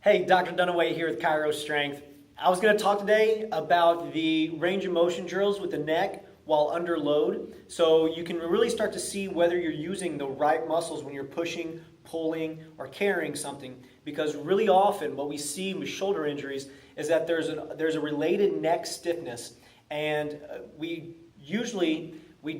Hey, Dr. Dunaway here with Chiro Strength. I was going to talk today about the range of motion drills with the neck while under load, so you can really start to see whether you're using the right muscles when you're pushing, pulling, or carrying something. Because really often what we see with shoulder injuries is that there's a related neck stiffness, and we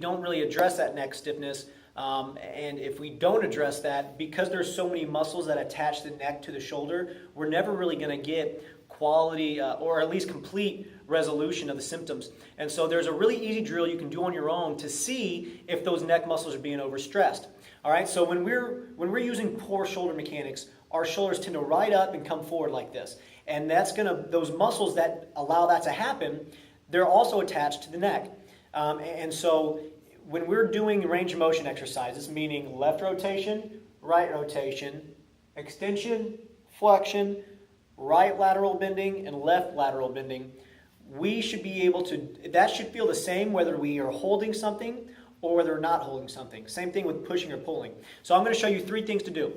don't really address that neck stiffness. And if we don't address that, because there's so many muscles that attach the neck to the shoulder, we're never really going to get quality or at least complete resolution of the symptoms. And so there's a really easy drill you can do on your own to see if those neck muscles are being overstressed. All right, so when we're using poor shoulder mechanics, our shoulders tend to ride up and come forward like this. And those muscles that allow that to happen, they're also attached to the neck. And so when we're doing range of motion exercises, meaning left rotation, right rotation, extension, flexion, right lateral bending, and left lateral bending, we should be able to, that should feel the same whether we are holding something or whether we're not holding something. Same thing with pushing or pulling. So I'm going to show you 3 things to do.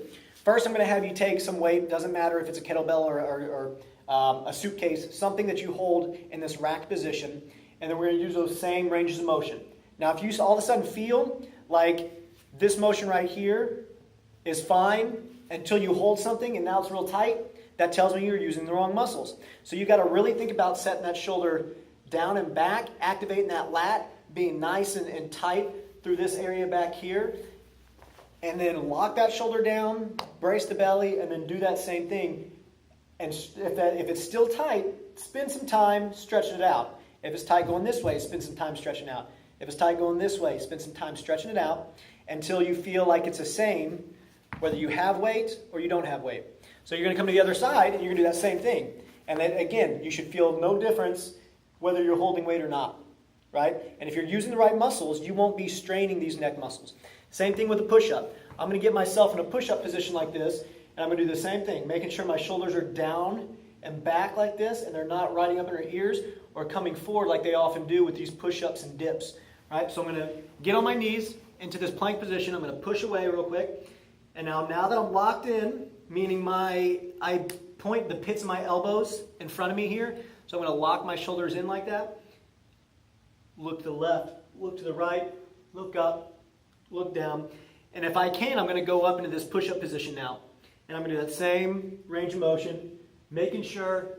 First, I'm going to have you take some weight, doesn't matter if it's a kettlebell or a suitcase, something that you hold in this rack position, and then we're going to use those same ranges of motion. Now, if you all of a sudden feel like this motion right here is fine until you hold something and now it's real tight, that tells me you're using the wrong muscles. So you got to really think about setting that shoulder down and back, activating that lat, being nice and tight through this area back here, and then lock that shoulder down, brace the belly, and then do that same thing. And if it's still tight, spend some time stretching it out. If it's tight going this way, spend some time stretching out. If it's tight going this way, spend some time stretching it out until you feel like it's the same, whether you have weight or you don't have weight. So you're going to come to the other side and you're going to do that same thing. And then again, you should feel no difference whether you're holding weight or not, right? And if you're using the right muscles, you won't be straining these neck muscles. Same thing with the push-up. I'm going to get myself in a push-up position like this, and I'm going to do the same thing, making sure my shoulders are down and back like this, and they're not riding up in our ears or coming forward like they often do with these push-ups and dips. Right, so I'm going to get on my knees into this plank position. I'm going to push away real quick. And now that I'm locked in, meaning I point the pits of my elbows in front of me here. So I'm going to lock my shoulders in like that. Look to the left, look to the right, look up, look down. And if I can, I'm going to go up into this push-up position now. And I'm going to do that same range of motion, making sure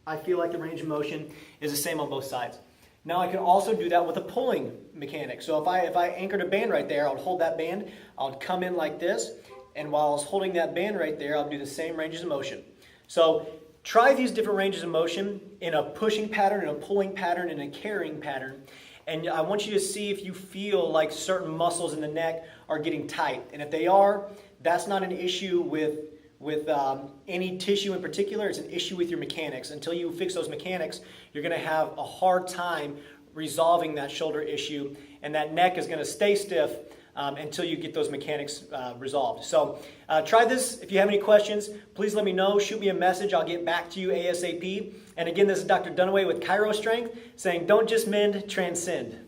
I feel like the range of motion is the same on both sides. Now I can also do that with a pulling mechanic. So if I anchored a band right there, I would hold that band, I would come in like this, and while I was holding that band right there, I'll do the same ranges of motion. So try these different ranges of motion in a pushing pattern, in a pulling pattern, in a carrying pattern. And I want you to see if you feel like certain muscles in the neck are getting tight. And if they are, that's not an issue with any tissue in particular. It's an issue with your mechanics. Until you fix those mechanics, you're going to have a hard time resolving that shoulder issue, and that neck is going to stay stiff until you get those mechanics resolved. So try this. If you have any questions, please let me know. Shoot me a message. I'll get back to you ASAP. And again, this is Dr. Dunaway with Chiro Strength saying, don't just mend, transcend.